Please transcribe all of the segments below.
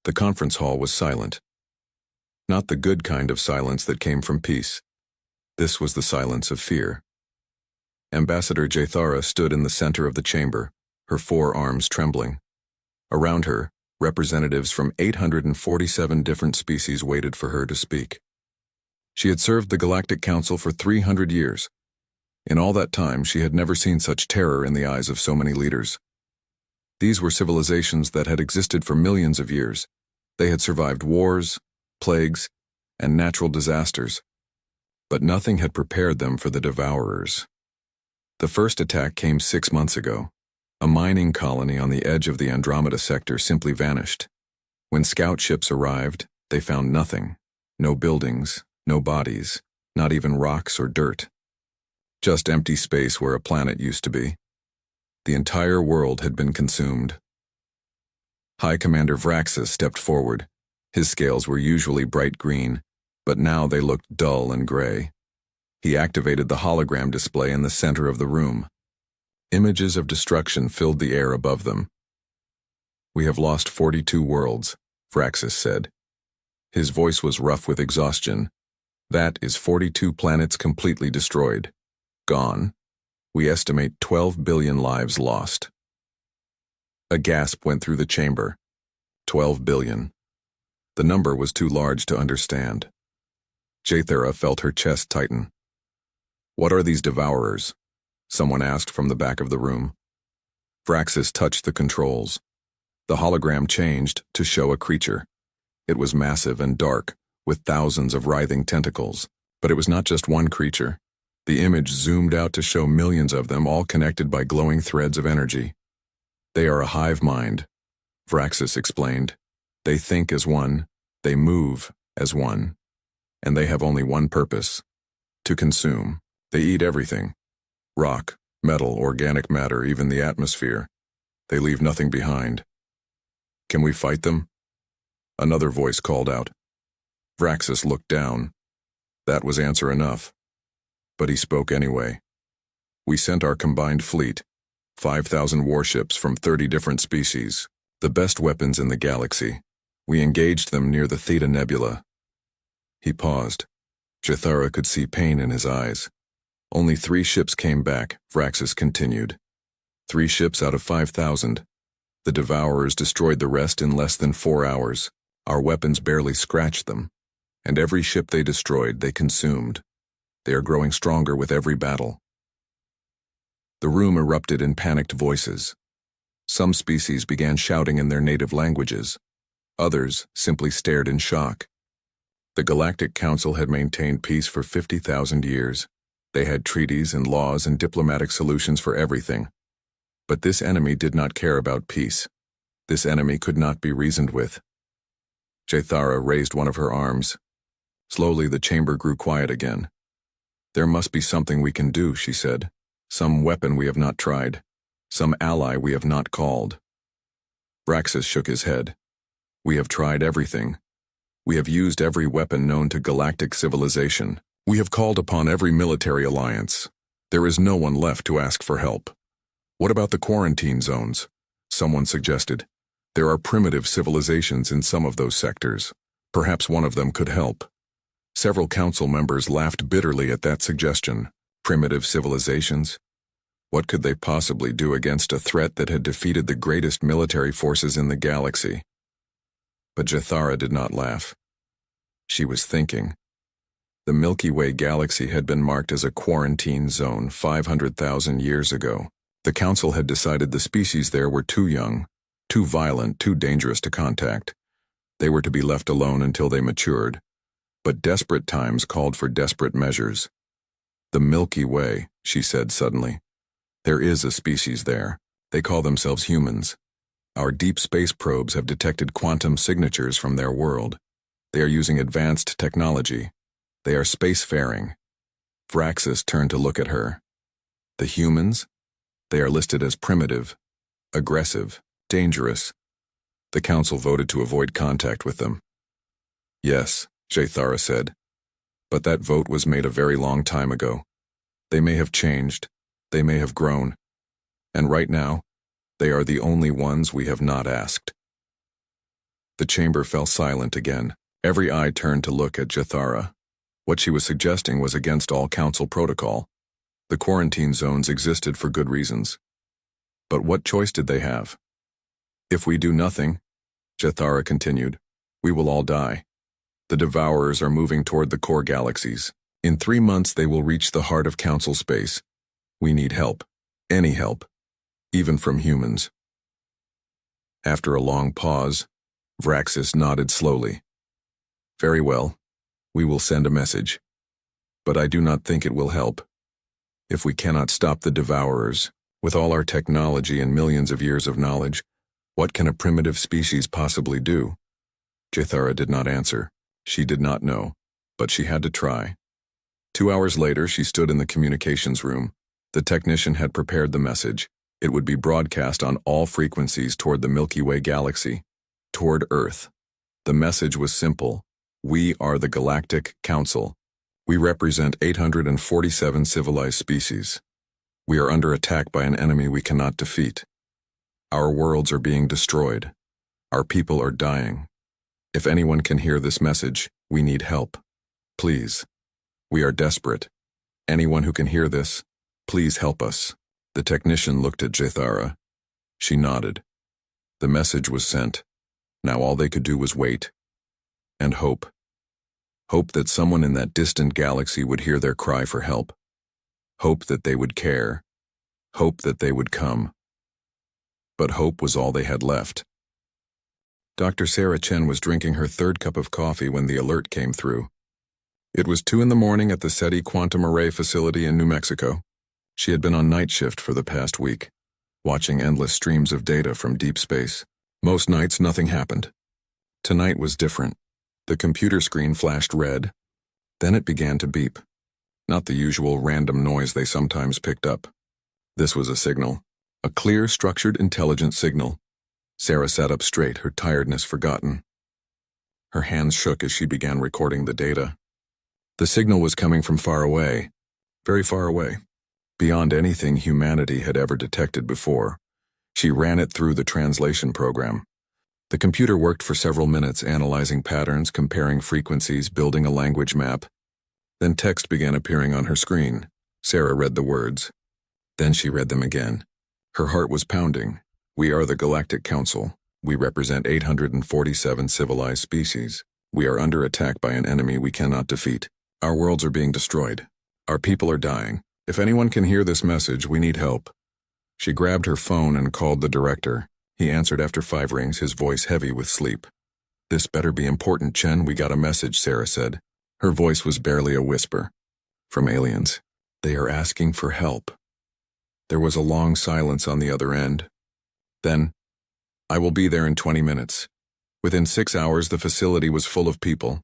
The conference hall was silent. Not the good kind of silence that came from peace. This was the silence of fear. Ambassador Jathara stood in the center of the chamber, her 4 arms trembling. Around her, representatives from 847 different species waited for her to speak. She had served the Galactic Council for 300 years. In all that time, she had never seen such terror in the eyes of so many leaders. These were civilizations that had existed for millions of years. They had survived wars, plagues, and natural disasters. But nothing had prepared them for the Devourers. The first attack came 6 months ago. A mining colony on the edge of the Andromeda sector simply vanished. When scout ships arrived, they found nothing. No buildings, no bodies, not even rocks or dirt. Just empty space where a planet used to be. The entire world had been consumed. High Commander Vraxis stepped forward. His scales were usually bright green, but now they looked dull and gray. He activated the hologram display in the center of the room. Images of destruction filled the air above them. "We have lost 42 worlds," Vraxis said. His voice was rough with exhaustion. "That is 42 planets completely destroyed. Gone. We estimate 12 billion lives lost." A gasp went through the chamber. 12 billion. The number was too large to understand. Jathara felt her chest tighten. "What are these Devourers?" someone asked from the back of the room. Vraxis touched the controls. The hologram changed to show a creature. It was massive and dark, with thousands of writhing tentacles. But it was not just one creature. The image zoomed out to show millions of them, all connected by glowing threads of energy. "They are a hive mind," Vraxis explained. "They think as one, they move as one, and they have only one purpose: to consume. They eat everything. Rock, metal, organic matter, even the atmosphere. They leave nothing behind." "Can we fight them?" Another voice called out. Vraxis looked down. That was answer enough. But he spoke anyway. "We sent our combined fleet, 5,000 warships from 30 different species, the best weapons in the galaxy. We engaged them near the Theta Nebula." He paused. Jathara could see pain in his eyes. "Only 3 ships came back," Vraxis continued. 3 ships out of 5,000. The Devourers destroyed the rest in less than 4 hours. Our weapons barely scratched them. And every ship they destroyed, they consumed. They are growing stronger with every battle." The room erupted in panicked voices. Some species began shouting in their native languages. Others simply stared in shock. The Galactic Council had maintained peace for 50,000 years. They had treaties and laws and diplomatic solutions for everything. But this enemy did not care about peace. This enemy could not be reasoned with. Jathara raised one of her arms. Slowly the chamber grew quiet again. "There must be something we can do," she said. "Some weapon we have not tried. Some ally we have not called." Vraxis shook his head. "We have tried everything. We have used every weapon known to galactic civilization. We have called upon every military alliance. There is no one left to ask for help." "What about the quarantine zones?" someone suggested. "There are primitive civilizations in some of those sectors. Perhaps one of them could help." Several council members laughed bitterly at that suggestion. Primitive civilizations? What could they possibly do against a threat that had defeated the greatest military forces in the galaxy? But Jathara did not laugh. She was thinking. The Milky Way galaxy had been marked as a quarantine zone 500,000 years ago. The council had decided the species there were too young, too violent, too dangerous to contact. They were to be left alone until they matured. But desperate times called for desperate measures. "The Milky Way," she said suddenly. "There is a species there. They call themselves humans. Our deep space probes have detected quantum signatures from their world. They are using advanced technology. They are spacefaring." Vraxis turned to look at her. "The humans? They are listed as primitive, aggressive, dangerous." The council voted to avoid contact with them. "Yes," Jathara said. "But that vote was made a very long time ago. They may have changed. They may have grown. And right now, they are the only ones we have not asked." The chamber fell silent again. Every eye turned to look at Jathara. What she was suggesting was against all council protocol. The quarantine zones existed for good reasons. But what choice did they have? If we do nothing, Jathara continued, we will all die. The Devourers are moving toward the core galaxies. In 3 months they will reach the heart of council space. We need help. Any help. Even from humans. After a long pause, Vraxis nodded slowly. Very well. We will send a message. But I do not think it will help. If we cannot stop the Devourers, with all our technology and millions of years of knowledge, what can a primitive species possibly do? Jathara did not answer. She did not know, but she had to try. 2 hours later, she stood in the communications room. The technician had prepared the message. It would be broadcast on all frequencies toward the Milky Way galaxy, toward Earth. The message was simple. We are the Galactic Council. We represent 847 civilized species. We are under attack by an enemy we cannot defeat. Our worlds are being destroyed. Our people are dying. If anyone can hear this message, we need help. Please. We are desperate. Anyone who can hear this, please help us. The technician looked at Jathara. She nodded. The message was sent. Now all they could do was wait. And hope. Hope that someone in that distant galaxy would hear their cry for help. Hope that they would care. Hope that they would come. But hope was all they had left. Dr. Sarah Chen was drinking her 3rd cup of coffee when the alert came through. It was 2 a.m. at the SETI Quantum Array facility in New Mexico. She had been on night shift for the past week, watching endless streams of data from deep space. Most nights nothing happened. Tonight was different. The computer screen flashed red. Then it began to beep. Not the usual random noise they sometimes picked up. This was a signal. A clear, structured, intelligent signal. Sarah sat up straight, her tiredness forgotten. Her hands shook as she began recording the data. The signal was coming from far away, very far away, beyond anything humanity had ever detected before. She ran it through the translation program. The computer worked for several minutes, analyzing patterns, comparing frequencies, building a language map. Then text began appearing on her screen. Sarah read the words. Then she read them again. Her heart was pounding. We are the Galactic Council. We represent 847 civilized species. We are under attack by an enemy we cannot defeat. Our worlds are being destroyed. Our people are dying. If anyone can hear this message, we need help. She grabbed her phone and called the director. He answered after 5 rings, his voice heavy with sleep. This better be important, Chen. We got a message, Sarah said. Her voice was barely a whisper. From aliens. They are asking for help. There was a long silence on the other end. Then, I will be there in 20 minutes. Within 6 hours, the facility was full of people.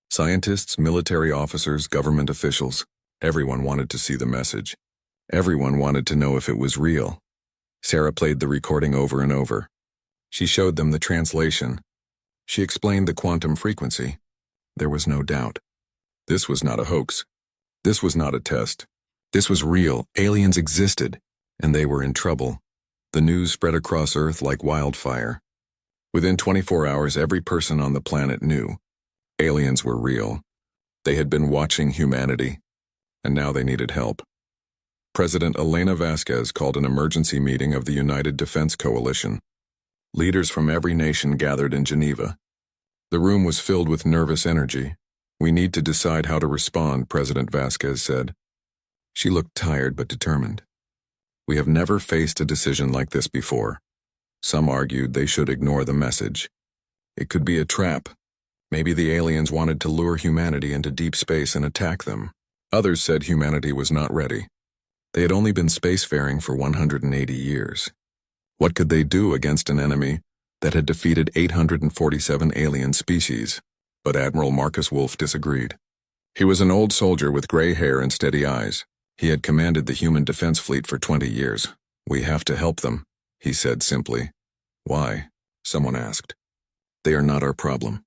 Scientists, military officers, government officials. Everyone wanted to see the message. Everyone wanted to know if it was real. Sarah played the recording over and over. She showed them the translation. She explained the quantum frequency. There was no doubt. This was not a hoax. This was not a test. This was real. Aliens existed, and they were in trouble. The news spread across Earth like wildfire. Within 24 hours, every person on the planet knew. Aliens were real. They had been watching humanity, and now they needed help. President Elena Vasquez called an emergency meeting of the United Defense Coalition. Leaders from every nation gathered in Geneva. The room was filled with nervous energy. We need to decide how to respond, President Vasquez said. She looked tired but determined. We have never faced a decision like this before. Some argued they should ignore the message. It could be a trap. Maybe the aliens wanted to lure humanity into deep space and attack them. Others said humanity was not ready. They had only been spacefaring for 180 years. What could they do against an enemy that had defeated 847 alien species? But Admiral Marcus Wolf disagreed. He was an old soldier with gray hair and steady eyes. He had commanded the human defense fleet for 20 years. We have to help them, he said simply. Why? Someone asked. They are not our problem.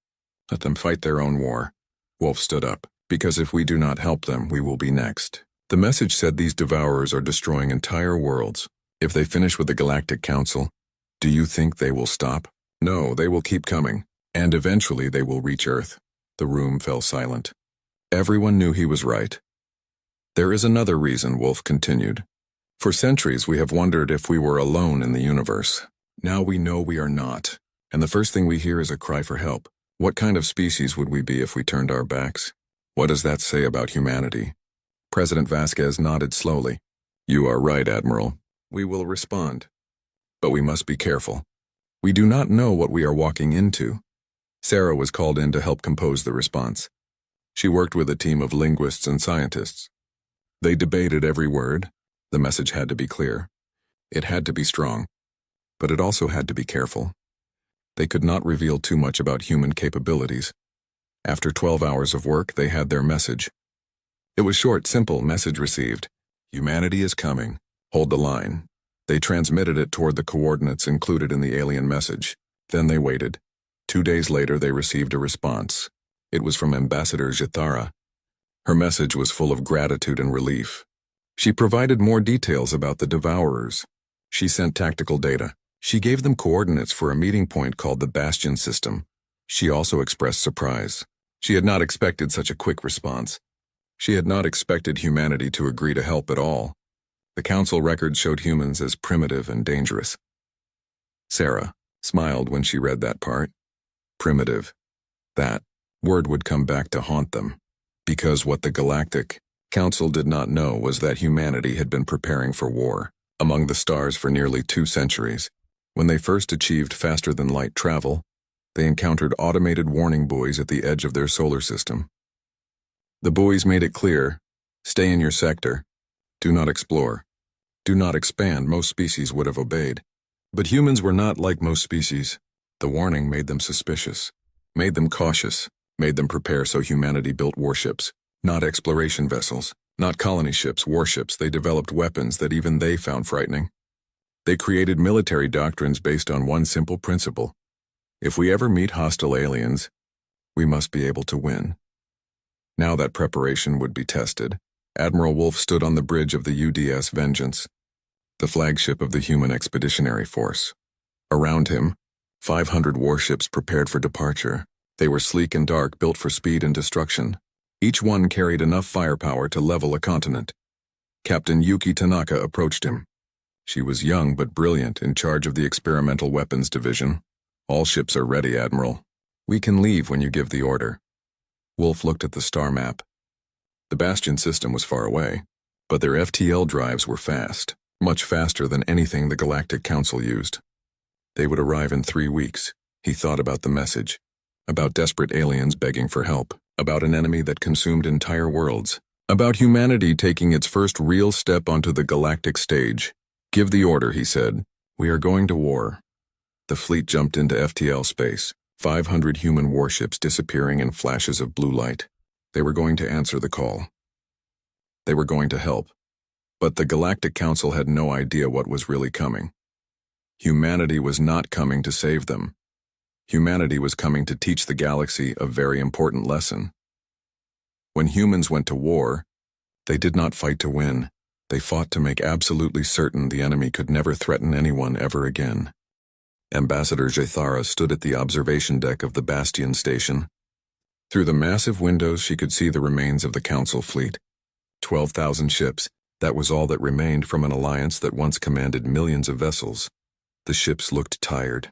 Let them fight their own war. Wolf stood up. Because if we do not help them, we will be next. The message said these devourers are destroying entire worlds. If they finish with the Galactic Council, do you think they will stop? No, they will keep coming. And eventually they will reach Earth. The room fell silent. Everyone knew he was right. There is another reason, Wolf continued. For centuries we have wondered if we were alone in the universe. Now we know we are not. And the first thing we hear is a cry for help. What kind of species would we be if we turned our backs? What does that say about humanity? President Vasquez nodded slowly. You are right, Admiral. We will respond. But we must be careful. We do not know what we are walking into. Sarah was called in to help compose the response. She worked with a team of linguists and scientists. They debated every word. The message had to be clear. It had to be strong. But it also had to be careful. They could not reveal too much about human capabilities. After 12 hours of work, they had their message. It was short, simple, message received. Humanity is coming. Hold the line. They transmitted it toward the coordinates included in the alien message. Then they waited. 2 days later, they received a response. It was from Ambassador Jethara. Her message was full of gratitude and relief. She provided more details about the Devourers. She sent tactical data. She gave them coordinates for a meeting point called the Bastion System. She also expressed surprise. She had not expected such a quick response. She had not expected humanity to agree to help at all. The Council records showed humans as primitive and dangerous. Sarah smiled when she read that part. Primitive. That word would come back to haunt them. Because what the Galactic Council did not know was that humanity had been preparing for war among the stars for nearly 2 centuries. When they first achieved faster-than-light travel, they encountered automated warning buoys at the edge of their solar system. The buoys made it clear, stay in your sector, do not explore, do not expand. Most species would have obeyed. But humans were not like most species. The warning made them suspicious, made them cautious, made them prepare, so humanity built warships, not exploration vessels, not colony ships, warships. They developed weapons that even they found frightening. They created military doctrines based on one simple principle. If we ever meet hostile aliens, we must be able to win. Now that preparation would be tested, Admiral Wolf stood on the bridge of the UDS Vengeance, the flagship of the human expeditionary force. Around him, 500 warships prepared for departure. They were sleek and dark, built for speed and destruction. Each one carried enough firepower to level a continent. Captain Yuki Tanaka approached him. She was young but brilliant, in charge of the Experimental Weapons Division. All ships are ready, Admiral. We can leave when you give the order. Wolf looked at the star map. The Bastion system was far away, but their FTL drives were fast, much faster than anything the Galactic Council used. They would arrive in 3 weeks. He thought about the message, about desperate aliens begging for help, about an enemy that consumed entire worlds, about humanity taking its first real step onto the galactic stage. Give the order, he said. We are going to war. The fleet jumped into FTL space, 500 human warships disappearing in flashes of blue light. They were going to answer the call. They were going to help. But the Galactic Council had no idea what was really coming. Humanity was not coming to save them. Humanity was coming to teach the galaxy a very important lesson. When humans went to war, they did not fight to win. They fought to make absolutely certain the enemy could never threaten anyone ever again. Ambassador Jethara stood at the observation deck of the Bastion station. Through the massive windows she could see the remains of the Council fleet. 12,000 ships, that was all that remained from an alliance that once commanded millions of vessels. The ships looked tired.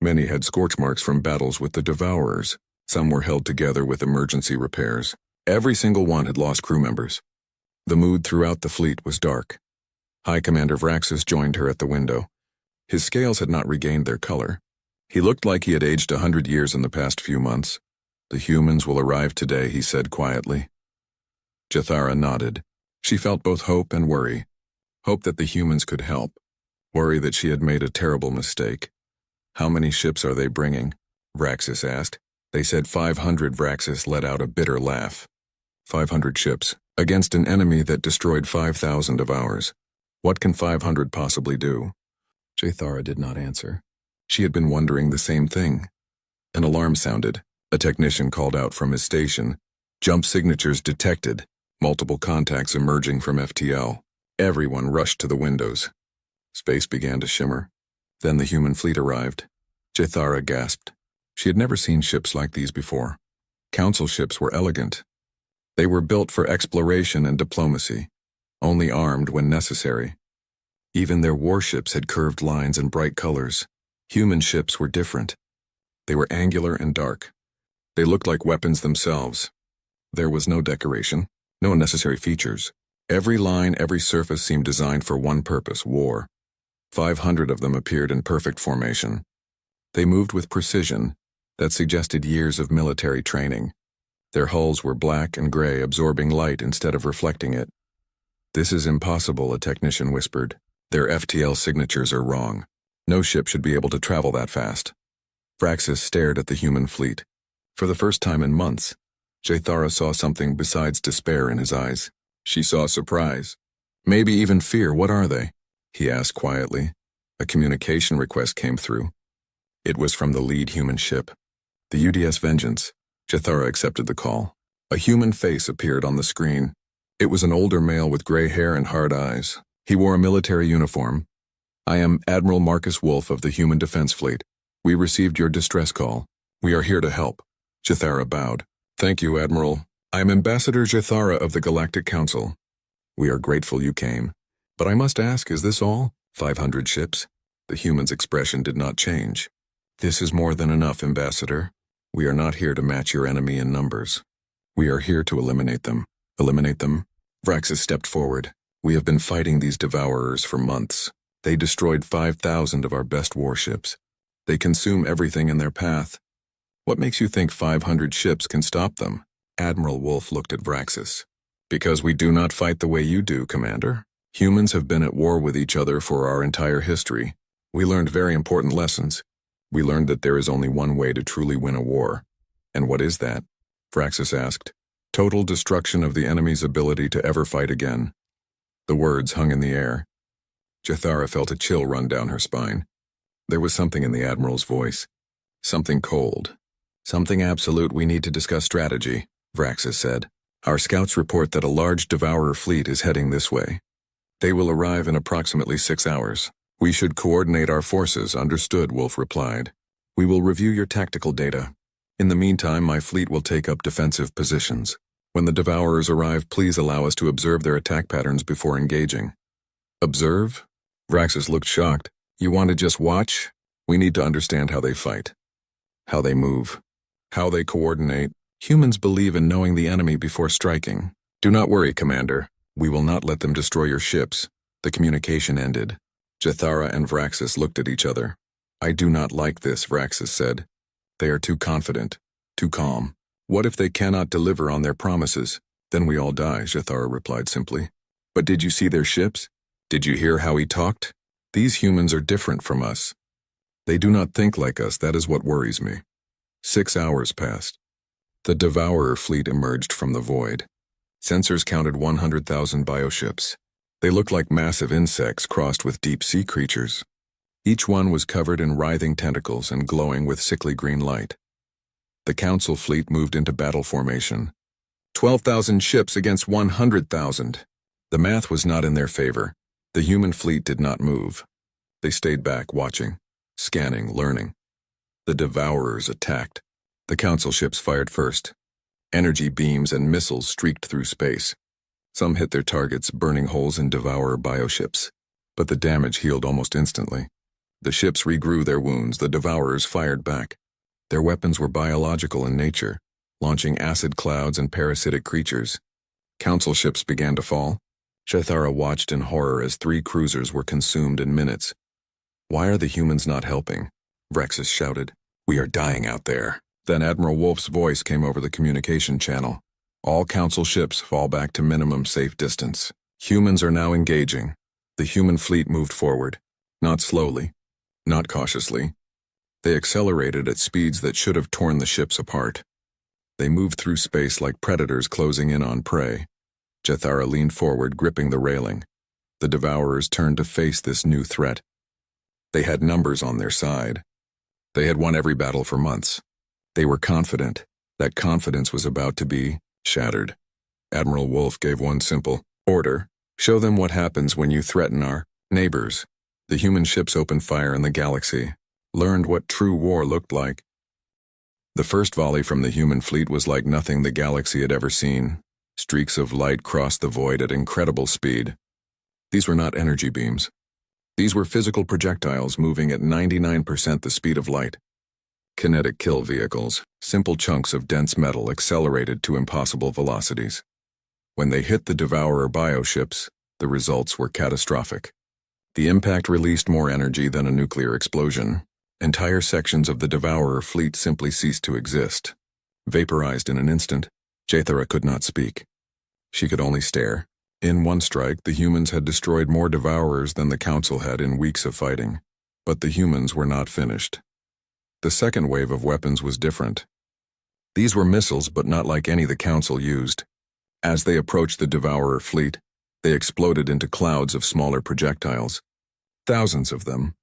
Many had scorch marks from battles with the Devourers. Some were held together with emergency repairs. Every single one had lost crew members. The mood throughout the fleet was dark. High Commander Vraxis joined her at the window. His scales had not regained their color. He looked like he had aged 100 years in the past few months. The humans will arrive today, he said quietly. Jethara nodded. She felt both hope and worry. Hope that the humans could help. Worry that she had made a terrible mistake. How many ships are they bringing? Vraxis asked. They said 500. Vraxis let out a bitter laugh. 500 ships, against an enemy that destroyed 5,000 of ours. What can 500 possibly do? Jethara did not answer. She had been wondering the same thing. An alarm sounded. A technician called out from his station. Jump signatures detected. Multiple contacts emerging from FTL. Everyone rushed to the windows. Space began to shimmer. Then the human fleet arrived. Jethara gasped. She had never seen ships like these before. Council ships were elegant. They were built for exploration and diplomacy, only armed when necessary. Even their warships had curved lines and bright colors. Human ships were different. They were angular and dark. They looked like weapons themselves. There was no decoration, no unnecessary features. Every line, every surface seemed designed for one purpose: war. 500 of them appeared in perfect formation. They moved with precision that suggested years of military training. Their hulls were black and gray, absorbing light instead of reflecting it. "This is impossible," a technician whispered. "Their FTL signatures are wrong. No ship should be able to travel that fast." Vraxis stared at the human fleet. For the first time in months, Jethara saw something besides despair in his eyes. She saw surprise. Maybe even fear. "What are they?" he asked quietly. A communication request came through. It was from the lead human ship. The UDS Vengeance. Jethara accepted the call. A human face appeared on the screen. It was an older male with gray hair and hard eyes. He wore a military uniform. "I am Admiral Marcus Wolf of the Human Defense Fleet. We received your distress call. We are here to help." Jethara bowed. "Thank you, Admiral. I am Ambassador Jethara of the Galactic Council. We are grateful you came. But I must ask, is this all? 500 ships?" The human's expression did not change. "This is more than enough, Ambassador. We are not here to match your enemy in numbers. We are here to eliminate them." "Eliminate them?" Vraxis stepped forward. "We have been fighting these devourers for months. They destroyed 5,000 of our best warships. They consume everything in their path. What makes you think 500 ships can stop them?" Admiral Wolf looked at Vraxis. "Because we do not fight the way you do, Commander. Humans have been at war with each other for our entire history. We learned very important lessons. We learned that there is only one way to truly win a war." "And what is that?" Vraxis asked. "Total destruction of the enemy's ability to ever fight again." The words hung in the air. Jethara felt a chill run down her spine. There was something in the Admiral's voice. Something cold. "Something absolute. We need to discuss strategy," Vraxis said. "Our scouts report that a large devourer fleet is heading this way. They will arrive in approximately 6 hours. We should coordinate our forces." "Understood," Wolf replied. "We will review your tactical data. In the meantime, my fleet will take up defensive positions. When the devourers arrive, please allow us to observe their attack patterns before engaging." "Observe?" Vraxis looked shocked. "You want to just watch? We need to understand how they fight. How they move. How they coordinate. Humans believe in knowing the enemy before striking." "Do not worry, Commander. We will not let them destroy your ships." The communication ended. Jethara and Vraxis looked at each other. "I do not like this," Vraxis said. "They are too confident, too calm. What if they cannot deliver on their promises?" "Then we all die," Jethara replied simply. "But did you see their ships? Did you hear how he talked? These humans are different from us. They do not think like us. That is what worries me." 6 hours passed. The Devourer fleet emerged from the void. Sensors counted 100,000 bioships. They looked like massive insects crossed with deep-sea creatures. Each one was covered in writhing tentacles and glowing with sickly green light. The Council fleet moved into battle formation. 12,000 ships against 100,000. The math was not in their favor. The human fleet did not move. They stayed back, watching, scanning, learning. The Devourers attacked. The Council ships fired first. Energy beams and missiles streaked through space. Some hit their targets, burning holes in Devourer bioships. But the damage healed almost instantly. The ships regrew their wounds. The Devourers fired back. Their weapons were biological in nature, launching acid clouds and parasitic creatures. Council ships began to fall. Jethara watched in horror as 3 cruisers were consumed in minutes. "Why are the humans not helping?" Vraxis shouted. "We are dying out there." Then Admiral Wolf's voice came over the communication channel. "All Council ships fall back to minimum safe distance. Humans are now engaging." The human fleet moved forward. Not slowly, not cautiously. They accelerated at speeds that should have torn the ships apart. They moved through space like predators closing in on prey. Jethara leaned forward, gripping the railing. The Devourers turned to face this new threat. They had numbers on their side. They had won every battle for months. They were confident. That confidence was about to be shattered. Admiral Wolf gave one simple order. "Show them what happens when you threaten our neighbors." The human ships opened fire in the galaxy, learned what true war looked like. The first volley from the human fleet was like nothing the galaxy had ever seen. Streaks of light crossed the void at incredible speed. These were not energy beams. These were physical projectiles moving at 99% the speed of light. Kinetic kill vehicles, simple chunks of dense metal accelerated to impossible velocities. When they hit the Devourer bioships, the results were catastrophic. The impact released more energy than a nuclear explosion. Entire sections of the Devourer fleet simply ceased to exist. Vaporized in an instant, Jathara could not speak. She could only stare. In one strike, the humans had destroyed more Devourers than the Council had in weeks of fighting. But the humans were not finished. The second wave of weapons was different. These were missiles, but not like any the Council used. As they approached the Devourer fleet, they exploded into clouds of smaller projectiles. Thousands of them.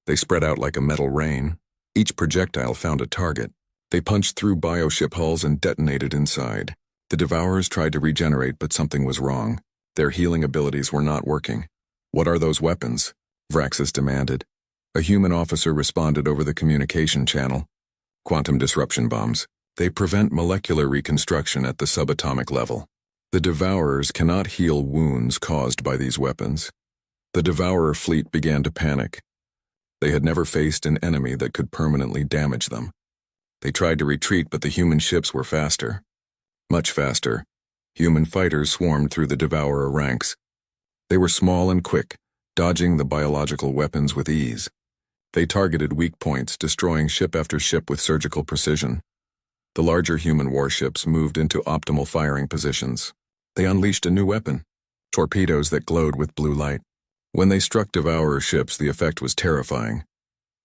They spread out like a metal rain. Each projectile found a target. They punched through bioship hulls and detonated inside. The Devourers tried to regenerate, but something was wrong. Their healing abilities were not working. "What are those weapons?" Vraxis demanded. A human officer responded over the communication channel. "Quantum disruption bombs. They prevent molecular reconstruction at the subatomic level. The Devourers cannot heal wounds caused by these weapons." The Devourer fleet began to panic. They had never faced an enemy that could permanently damage them. They tried to retreat, but the human ships were faster. Much faster. Human fighters swarmed through the Devourer ranks. They were small and quick, dodging the biological weapons with ease. They targeted weak points, destroying ship after ship with surgical precision. The larger human warships moved into optimal firing positions. They unleashed a new weapon, torpedoes that glowed with blue light. When they struck Devourer ships, the effect was terrifying.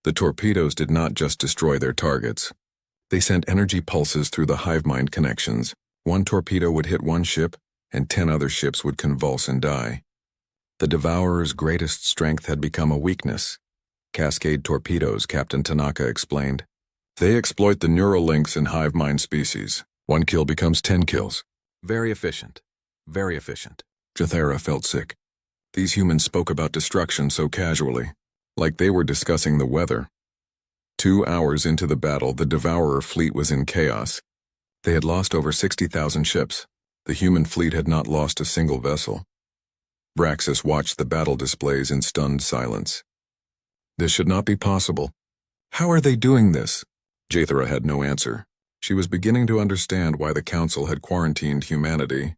The torpedoes did not just destroy their targets. They sent energy pulses through the hive mind connections. One torpedo would hit one ship, and 10 other ships would convulse and die. The Devourer's greatest strength had become a weakness. Cascade torpedoes, Captain Tanaka explained. They exploit the neural links in hive mind species. 1 kill becomes 10 kills. Very efficient. Very efficient. Jathara felt sick. These humans spoke about destruction so casually, like they were discussing the weather. 2 hours into the battle, the Devourer fleet was in chaos. They had lost over 60,000 ships. The human fleet had not lost a single vessel. Vraxis watched the battle displays in stunned silence. This should not be possible. How are they doing this? Jathara had no answer. She was beginning to understand why the Council had quarantined humanity.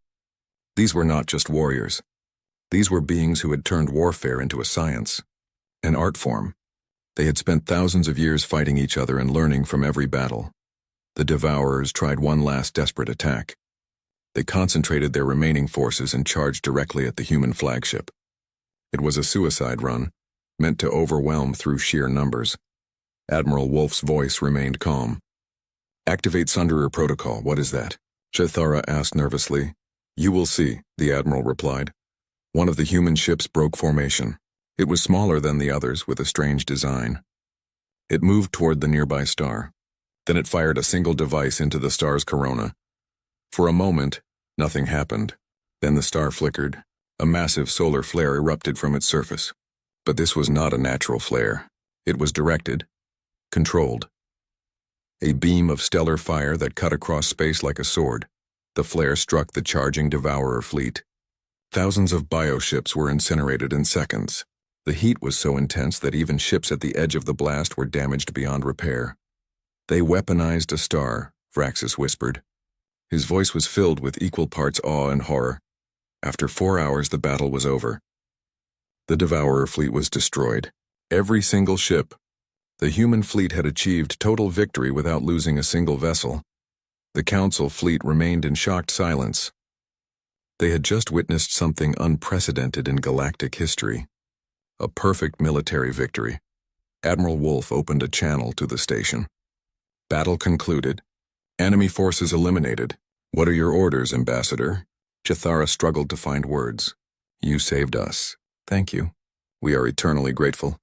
These were not just warriors. These were beings who had turned warfare into a science, an art form. They had spent thousands of years fighting each other and learning from every battle. The Devourers tried one last desperate attack. They concentrated their remaining forces and charged directly at the human flagship. It was a suicide run, meant to overwhelm through sheer numbers. Admiral Wolf's voice remained calm. "Activate Sunderer Protocol, what is that?" Jathara asked nervously. "You will see," the Admiral replied. One of the human ships broke formation. It was smaller than the others, with a strange design. It moved toward the nearby star. Then it fired a single device into the star's corona. For a moment, nothing happened. Then the star flickered. A massive solar flare erupted from its surface. But this was not a natural flare. It was directed, controlled. A beam of stellar fire that cut across space like a sword. The flare struck the charging Devourer fleet. Thousands of bioships were incinerated in seconds. The heat was so intense that even ships at the edge of the blast were damaged beyond repair. "They weaponized a star," Vraxis whispered. His voice was filled with equal parts awe and horror. After 4 hours, the battle was over. The Devourer fleet was destroyed. Every single ship. The human fleet had achieved total victory without losing a single vessel. The Council fleet remained in shocked silence. They had just witnessed something unprecedented in galactic history. A perfect military victory. Admiral Wolf opened a channel to the station. "Battle concluded. Enemy forces eliminated. What are your orders, Ambassador?" Jathara struggled to find words. "You saved us. Thank you. We are eternally grateful."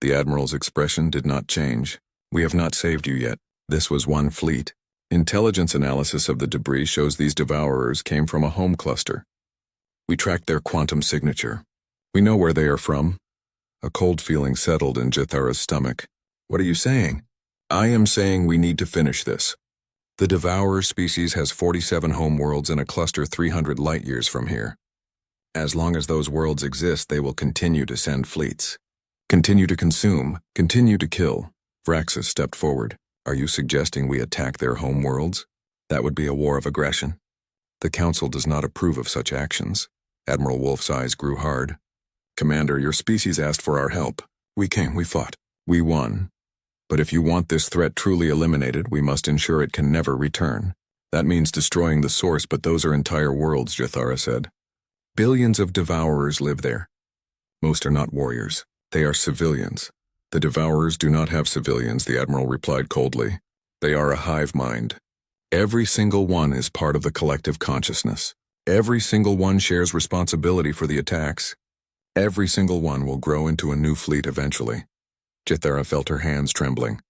The Admiral's expression did not change. "We have not saved you yet. This was one fleet. Intelligence analysis of the debris shows these Devourers came from a home cluster. We tracked their quantum signature. We know where they are from." A cold feeling settled in Jathara's stomach. "What are you saying?" I am saying we need to finish this. The Devourer species has 47 homeworlds in a cluster 300 light-years from here. As long as those worlds exist, they will continue to send fleets. Continue to consume, continue to kill. Vraxis stepped forward. Are you suggesting we attack their homeworlds? That would be a war of aggression. The Council does not approve of such actions. Admiral Wolf's eyes grew hard. Commander, your species asked for our help. We came, we fought. We won. But if you want this threat truly eliminated, we must ensure it can never return. That means destroying the source, but those are entire worlds, Jathara said. Billions of Devourers live there. Most are not warriors. They are civilians. The Devourers do not have civilians, the Admiral replied coldly. They are a hive mind. Every single one is part of the collective consciousness. Every single one shares responsibility for the attacks. Every single one will grow into a new fleet eventually. Jathara felt her hands trembling.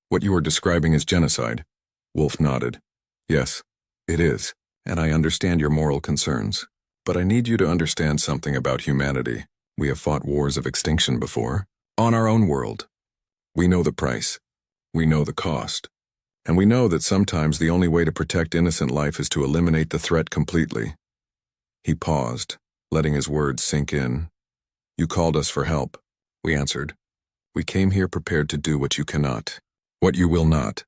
What you are describing is genocide. Wolf nodded. Yes, it is, and I understand your moral concerns. But I need you to understand something about humanity. We have fought wars of extinction before, on our own world. We know the price. We know the cost. And we know that sometimes the only way to protect innocent life is to eliminate the threat completely. He paused, letting his words sink in. You called us for help. We answered. We came here prepared to do what you cannot, what you will not.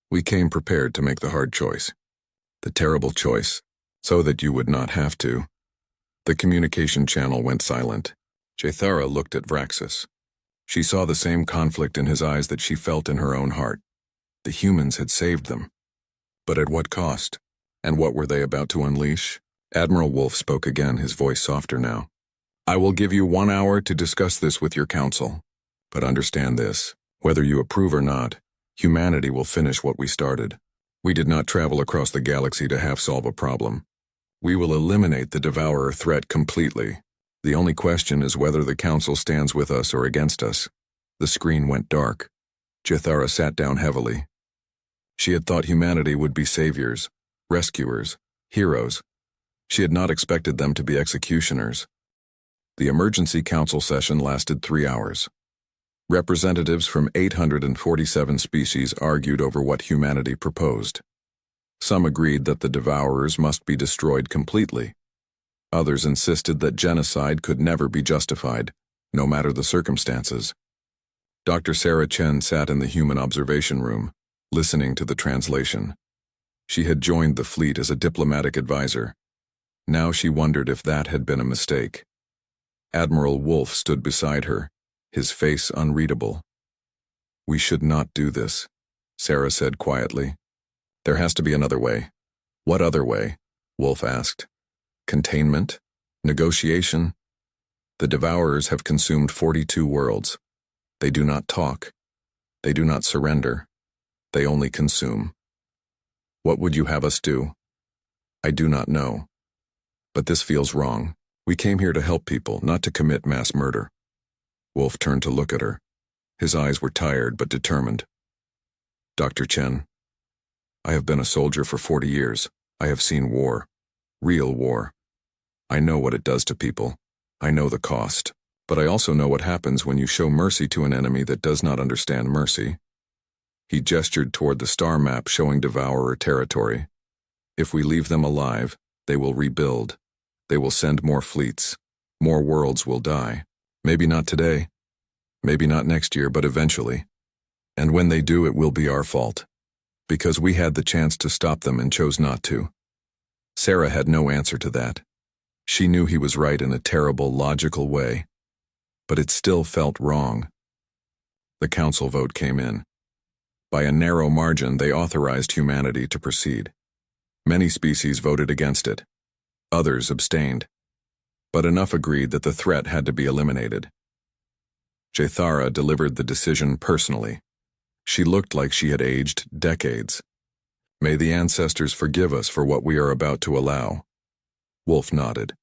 We came prepared to make the hard choice, the terrible choice, so that you would not have to. The communication channel went silent. Jathara looked at Vraxis. She saw the same conflict in his eyes that she felt in her own heart. The humans had saved them. But at what cost? And what were they about to unleash? Admiral Wolf spoke again, his voice softer now. I will give you 1 hour to discuss this with your council. But understand this, whether you approve or not, humanity will finish what we started. We did not travel across the galaxy to half-solve a problem. We will eliminate the Devourer threat completely. The only question is whether the Council stands with us or against us. The screen went dark. Jathara sat down heavily. She had thought humanity would be saviors, rescuers, heroes. She had not expected them to be executioners. The emergency council session lasted 3 hours. Representatives from 847 species argued over what humanity proposed. Some agreed that the Devourers must be destroyed completely. Others insisted that genocide could never be justified, no matter the circumstances. Dr. Sarah Chen sat in the human observation room, listening to the translation. She had joined the fleet as a diplomatic advisor. Now she wondered if that had been a mistake. Admiral Wolf stood beside her, his face unreadable. We should not do this, Sarah said quietly. There has to be another way. What other way? Wolf asked. Containment? Negotiation? The Devourers have consumed 42 worlds. They do not talk. They do not surrender. They only consume. What would you have us do? I do not know. But this feels wrong. We came here to help people, not to commit mass murder. Wolf turned to look at her. His eyes were tired but determined. Dr. Chen, I have been a soldier for 40 years. I have seen war. Real war. I know what it does to people. I know the cost. But I also know what happens when you show mercy to an enemy that does not understand mercy. He gestured toward the star map showing Devourer territory. If we leave them alive, they will rebuild. They will send more fleets. More worlds will die. Maybe not today. Maybe not next year, but eventually. And when they do, it will be our fault. Because we had the chance to stop them and chose not to. Sarah had no answer to that. She knew he was right in a terrible, logical way. But it still felt wrong. The council vote came in. By a narrow margin, they authorized humanity to proceed. Many species voted against it. Others abstained. But enough agreed that the threat had to be eliminated. Jathara delivered the decision personally. She looked like she had aged decades. May the ancestors forgive us for what we are about to allow. Wolf nodded.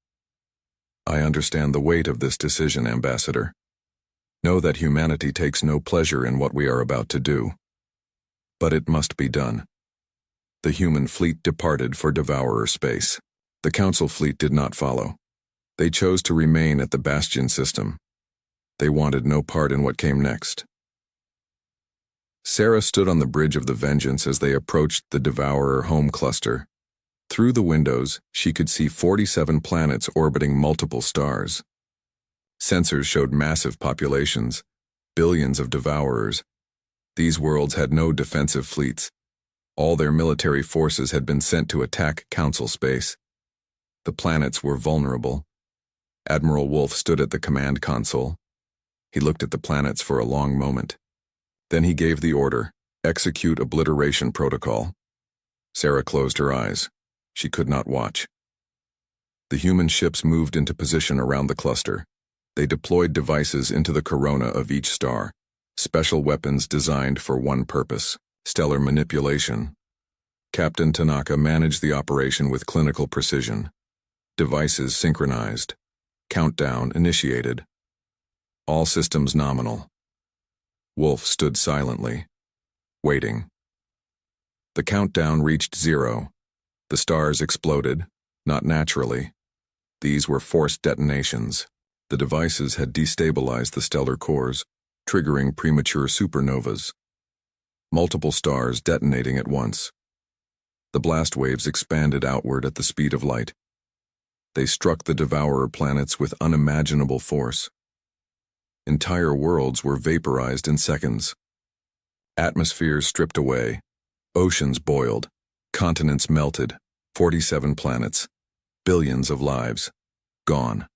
I understand the weight of this decision, Ambassador. Know that humanity takes no pleasure in what we are about to do. But it must be done. The human fleet departed for Devourer space. The Council fleet did not follow. They chose to remain at the Bastion system. They wanted no part in what came next. Sarah stood on the bridge of the Vengeance as they approached the Devourer home cluster. Through the windows, she could see 47 planets orbiting multiple stars. Sensors showed massive populations, billions of Devourers. These worlds had no defensive fleets. All their military forces had been sent to attack Council space. The planets were vulnerable. Admiral Wolf stood at the command console. He looked at the planets for a long moment. Then he gave the order, "Execute Obliteration Protocol." Sarah closed her eyes. She could not watch. The human ships moved into position around the cluster. They deployed devices into the corona of each star, special weapons designed for one purpose: stellar manipulation. Captain Tanaka managed the operation with clinical precision. Devices synchronized. Countdown initiated. All systems nominal. Wolf stood silently, waiting. The countdown reached 0. The stars exploded, not naturally. These were forced detonations. The devices had destabilized the stellar cores, triggering premature supernovas. Multiple stars detonating at once. The blast waves expanded outward at the speed of light. They struck the Devourer planets with unimaginable force. Entire worlds were vaporized in seconds. Atmospheres stripped away. Oceans boiled. Continents melted. 47 planets. Billions of lives. Gone.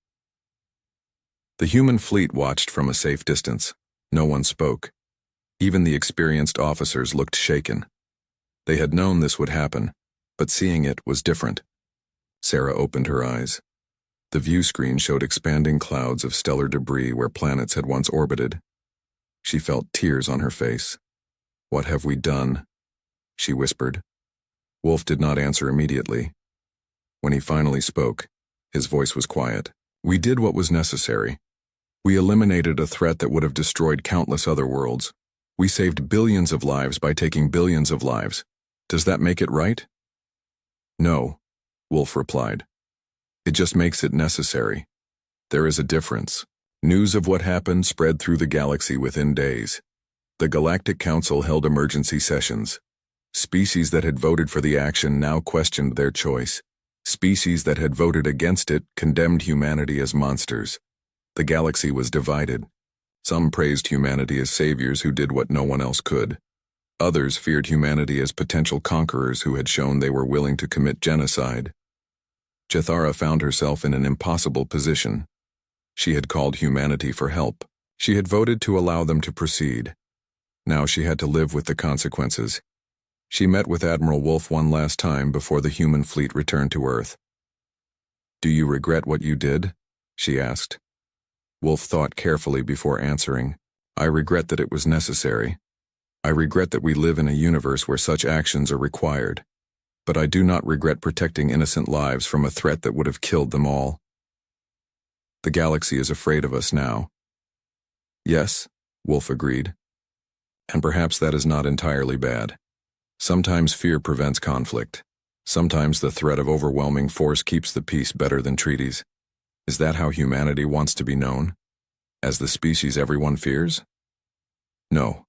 The human fleet watched from a safe distance. No one spoke. Even the experienced officers looked shaken. They had known this would happen, but seeing it was different. Sarah opened her eyes. The view screen showed expanding clouds of stellar debris where planets had once orbited. She felt tears on her face. "What have we done?" she whispered. Wolf did not answer immediately. When he finally spoke, his voice was quiet. "We did what was necessary. We eliminated a threat that would have destroyed countless other worlds. We saved billions of lives by taking billions of lives. Does that make it right?" "No," Wolf replied. "It just makes it necessary. There is a difference." News of what happened spread through the galaxy within days. The Galactic Council held emergency sessions. Species that had voted for the action now questioned their choice. Species that had voted against it condemned humanity as monsters. The galaxy was divided. Some praised humanity as saviors who did what no one else could. Others feared humanity as potential conquerors who had shown they were willing to commit genocide. Jathara found herself in an impossible position. She had called humanity for help. She had voted to allow them to proceed. Now she had to live with the consequences. She met with Admiral Wolf one last time before the human fleet returned to Earth. "Do you regret what you did?" she asked. Wolf thought carefully before answering. "I regret that it was necessary. I regret that we live in a universe where such actions are required. But I do not regret protecting innocent lives from a threat that would have killed them all. The galaxy is afraid of us now." "Yes," Wolf agreed. "And perhaps that is not entirely bad. Sometimes fear prevents conflict. Sometimes the threat of overwhelming force keeps the peace better than treaties. Is that how humanity wants to be known? As the species everyone fears?" "No,"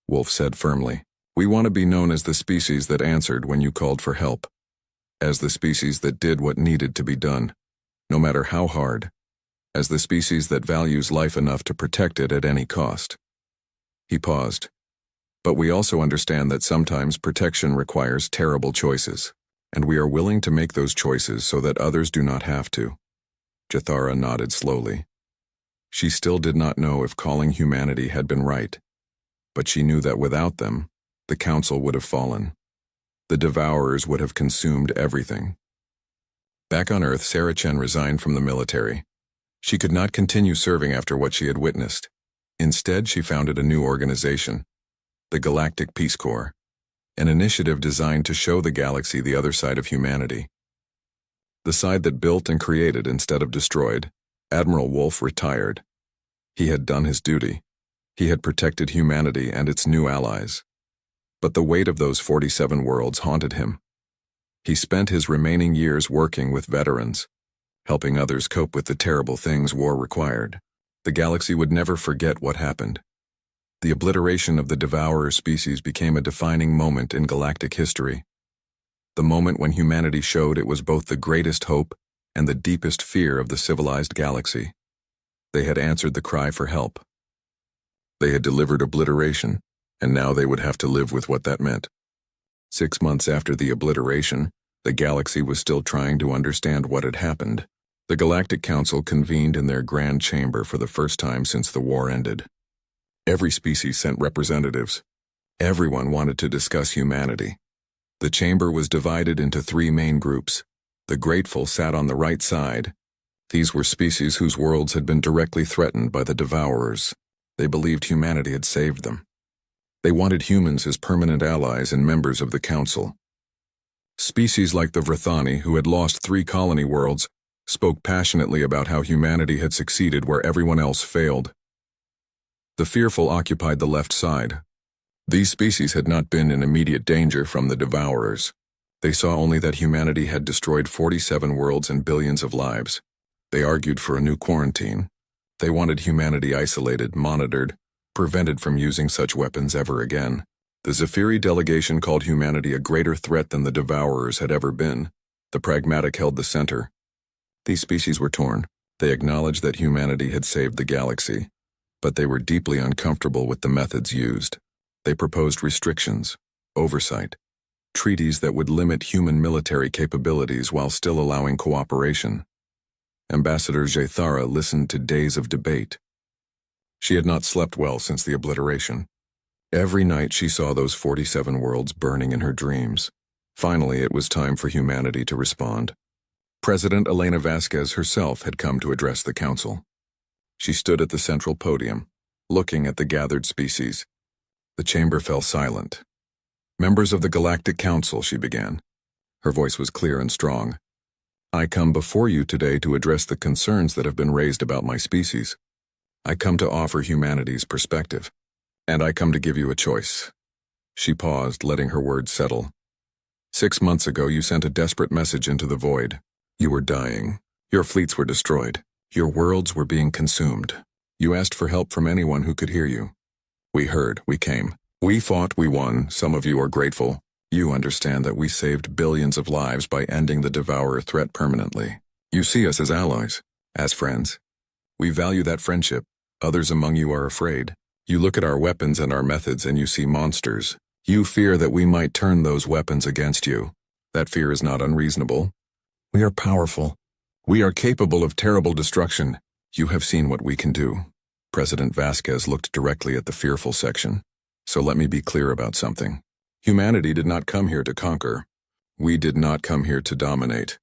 Wolf said firmly. "We want to be known as the species that answered when you called for help. As the species that did what needed to be done, no matter how hard. As the species that values life enough to protect it at any cost." He paused. "But we also understand that sometimes protection requires terrible choices, and we are willing to make those choices so that others do not have to." Jathara nodded slowly. She still did not know if calling humanity had been right, but she knew that without them, the Council would have fallen. The Devourers would have consumed everything. Back on Earth, Sarah Chen resigned from the military. She could not continue serving after what she had witnessed. Instead, she founded a new organization, the Galactic Peace Corps, an initiative designed to show the galaxy the other side of humanity. The side that built and created instead of destroyed. Admiral Wolf retired. He had done his duty. He had protected humanity and its new allies. But the weight of those 47 worlds haunted him. He spent his remaining years working with veterans, helping others cope with the terrible things war required. The galaxy would never forget what happened. The obliteration of the devourer species became a defining moment in galactic history. The moment when humanity showed it was both the greatest hope and the deepest fear of the civilized galaxy. They had answered the cry for help. They had delivered obliteration, and now they would have to live with what that meant. 6 months after the obliteration, the galaxy was still trying to understand what had happened. The Galactic Council convened in their grand chamber for the first time since the war ended. Every species sent representatives. Everyone wanted to discuss humanity. The chamber was divided into 3 main groups. The grateful sat on the right side. These were species whose worlds had been directly threatened by the devourers. They believed humanity had saved them. They wanted humans as permanent allies and members of the Council. Species like the Vrithani, who had lost 3 colony worlds, spoke passionately about how humanity had succeeded where everyone else failed. The fearful occupied the left side. These species had not been in immediate danger from the devourers. They saw only that humanity had destroyed 47 worlds and billions of lives. They argued for a new quarantine. They wanted humanity isolated, monitored, prevented from using such weapons ever again. The Zephyri delegation called humanity a greater threat than the devourers had ever been. The pragmatic held the center. These species were torn. They acknowledged that humanity had saved the galaxy, but they were deeply uncomfortable with the methods used. They proposed restrictions, oversight, treaties that would limit human military capabilities while still allowing cooperation. Ambassador Jethara listened to days of debate. She had not slept well since the obliteration. Every night she saw those 47 worlds burning in her dreams. Finally, it was time for humanity to respond. President Elena Vasquez herself had come to address the council. She stood at the central podium, looking at the gathered species. The chamber fell silent. "Members of the Galactic Council," she began. Her voice was clear and strong. "I come before you today to address the concerns that have been raised about my species. I come to offer humanity's perspective. And I come to give you a choice." She paused, letting her words settle. 6 months ago, you sent a desperate message into the void. You were dying. Your fleets were destroyed. Your worlds were being consumed. You asked for help from anyone who could hear you. We heard, we came. We fought, we won. Some of you are grateful. You understand that we saved billions of lives by ending the devourer threat permanently. You see us as allies, as friends. We value that friendship. Others among you are afraid. You look at our weapons and our methods and you see monsters. You fear that we might turn those weapons against you. That fear is not unreasonable. We are powerful. We are capable of terrible destruction. You have seen what we can do. President Vasquez looked directly at the fearful section. So let me be clear about something. Humanity did not come here to conquer. We did not come here to dominate.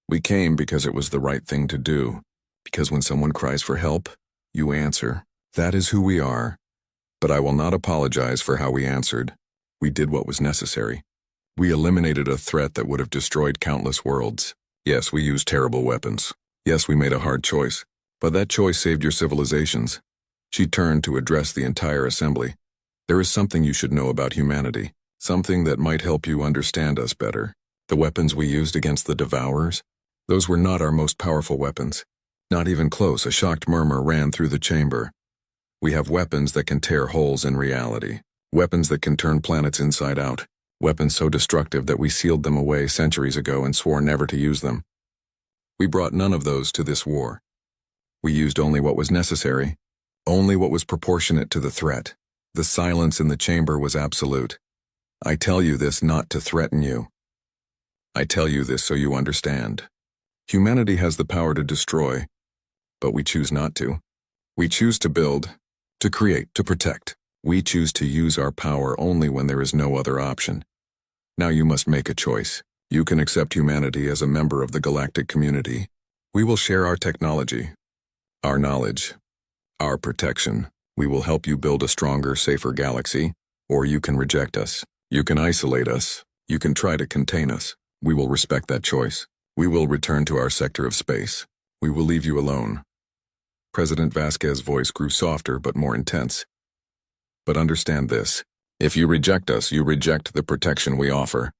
We came because it was the right thing to do. Because when someone cries for help, you answer. That is who we are. But I will not apologize for how we answered. We did what was necessary. We eliminated a threat that would have destroyed countless worlds. Yes, we used terrible weapons. Yes, we made a hard choice. But that choice saved your civilizations. She turned to address the entire assembly. There is something you should know about humanity. Something that might help you understand us better. The weapons we used against the devourers? Those were not our most powerful weapons. Not even close. A shocked murmur ran through the chamber. We have weapons that can tear holes in reality. Weapons that can turn planets inside out. Weapons so destructive that we sealed them away centuries ago and swore never to use them. We brought none of those to this war. We used only what was necessary. Only what was proportionate to the threat. The silence in the chamber was absolute. I tell you this not to threaten you. I tell you this so you understand. Humanity has the power to destroy, but we choose not to. We choose to build, to create, to protect. We choose to use our power only when there is no other option. Now you must make a choice. You can accept humanity as a member of the galactic community. We will share our technology, our knowledge, our protection. We will help you build a stronger, safer galaxy, or you can reject us. You can isolate us. You can try to contain us. We will respect that choice. We will return to our sector of space. We will leave you alone. President Vasquez's voice grew softer but more intense. But understand this. If you reject us, you reject the protection we offer.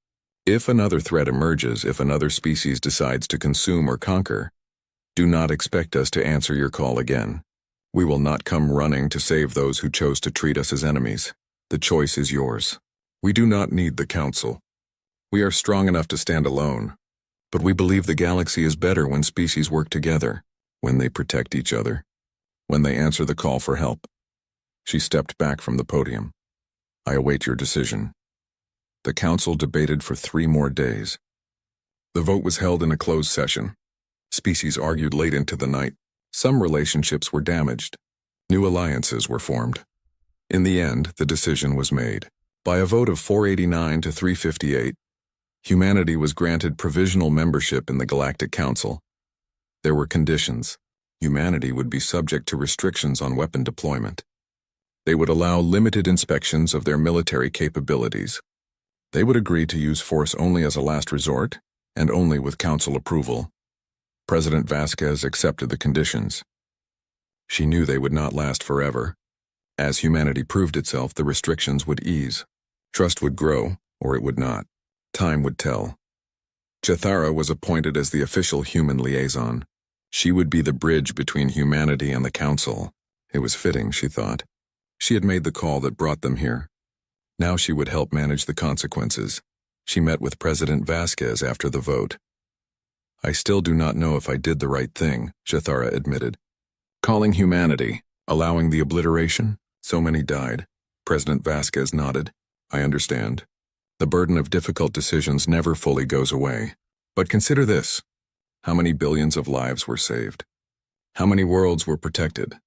If another threat emerges, if another species decides to consume or conquer, do not expect us to answer your call again. We will not come running to save those who chose to treat us as enemies. The choice is yours. We do not need the Council. We are strong enough to stand alone. But we believe the galaxy is better when species work together, when they protect each other, when they answer the call for help. She stepped back from the podium. I await your decision. The Council debated for 3 more days. The vote was held in a closed session. Species argued late into the night. Some relationships were damaged. New alliances were formed. In the end, the decision was made. By a vote of 489 to 358, humanity was granted provisional membership in the Galactic Council. There were conditions. Humanity would be subject to restrictions on weapon deployment. They would allow limited inspections of their military capabilities. They would agree to use force only as a last resort, and only with Council approval. President Vasquez accepted the conditions. She knew they would not last forever. As humanity proved itself, the restrictions would ease. Trust would grow, or it would not. Time would tell. Jathara was appointed as the official human liaison. She would be the bridge between humanity and the Council. It was fitting, she thought. She had made the call that brought them here. Now she would help manage the consequences. She met with President Vasquez after the vote. I still do not know if I did the right thing, Jathara admitted. Calling humanity, allowing the obliteration, so many died. President Vasquez nodded. I understand. The burden of difficult decisions never fully goes away. But consider this. How many billions of lives were saved? How many worlds were protected?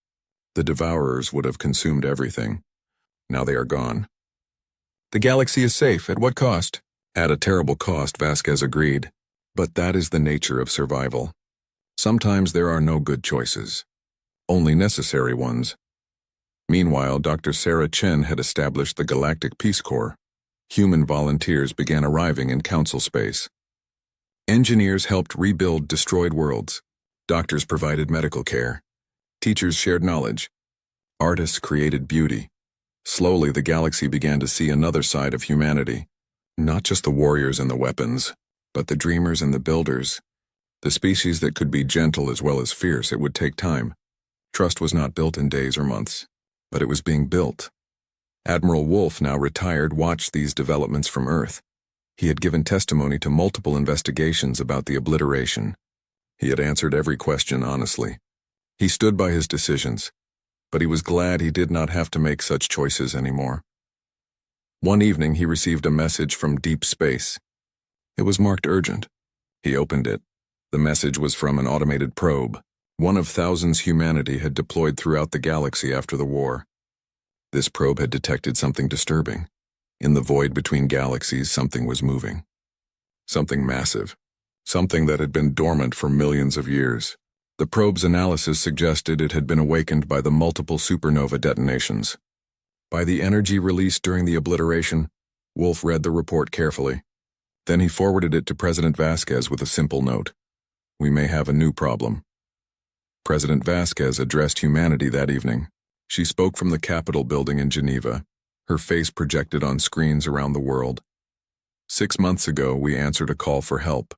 The devourers would have consumed everything. Now they are gone. The galaxy is safe. At what cost? At a terrible cost, Vasquez agreed. But that is the nature of survival. Sometimes there are no good choices. Only necessary ones. Meanwhile, Dr. Sarah Chen had established the Galactic Peace Corps. Human volunteers began arriving in Council space. Engineers helped rebuild destroyed worlds. Doctors provided medical care. Teachers shared knowledge. Artists created beauty. Slowly, the galaxy began to see another side of humanity. Not just the warriors and the weapons, but the dreamers and the builders. The species that could be gentle as well as fierce. It would take time. Trust was not built in days or months, but it was being built. Admiral Wolf, now retired, watched these developments from Earth. He had given testimony to multiple investigations about the obliteration. He had answered every question honestly. He stood by his decisions, but he was glad he did not have to make such choices anymore. One evening he received a message from deep space. It was marked urgent. He opened it. The message was from an automated probe. One of thousands humanity had deployed throughout the galaxy after the war. This probe had detected something disturbing. In the void between galaxies, something was moving. Something massive. Something that had been dormant for millions of years. The probe's analysis suggested it had been awakened by the multiple supernova detonations. By the energy released during the obliteration, Wolf read the report carefully. Then he forwarded it to President Vasquez with a simple note. We may have a new problem. President Vasquez addressed humanity that evening. She spoke from the Capitol building in Geneva, her face projected on screens around the world. 6 months ago, we answered a call for help.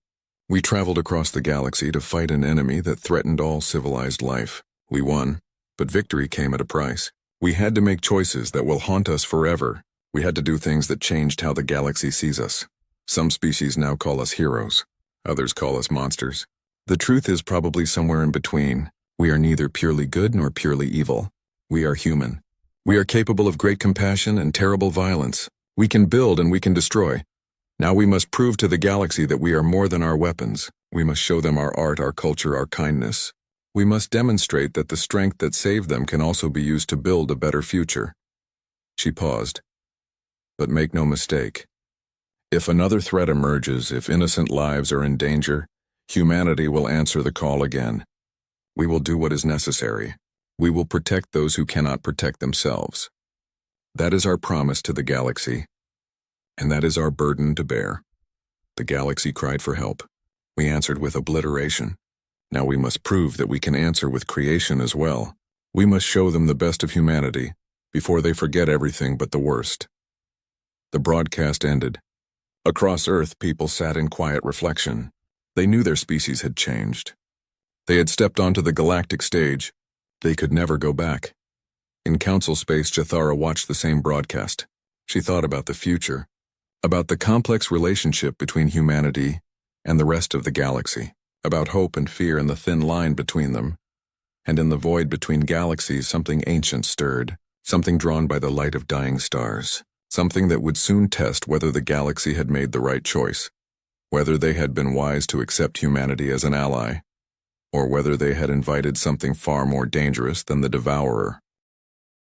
We traveled across the galaxy to fight an enemy that threatened all civilized life. We won, but victory came at a price. We had to make choices that will haunt us forever. We had to do things that changed how the galaxy sees us. Some species now call us heroes. Others call us monsters. The truth is probably somewhere in between. We are neither purely good nor purely evil. We are human. We are capable of great compassion and terrible violence. We can build and we can destroy. Now we must prove to the galaxy that we are more than our weapons. We must show them our art, our culture, our kindness. We must demonstrate that the strength that saved them can also be used to build a better future. She paused. But make no mistake. If another threat emerges, if innocent lives are in danger, humanity will answer the call again. We will do what is necessary. We will protect those who cannot protect themselves. That is our promise to the galaxy, and that is our burden to bear. The galaxy cried for help. We answered with obliteration. Now we must prove that we can answer with creation as well. We must show them the best of humanity before they forget everything but the worst. The broadcast ended. Across Earth, people sat in quiet reflection. They knew their species had changed. They had stepped onto the galactic stage. They could never go back. In Council Space, Jathara watched the same broadcast. She thought about the future, about the complex relationship between humanity and the rest of the galaxy, about hope and fear and the thin line between them. And in the void between galaxies, something ancient stirred, something drawn by the light of dying stars, something that would soon test whether the galaxy had made the right choice, whether they had been wise to accept humanity as an ally, or whether they had invited something far more dangerous than the Devourer.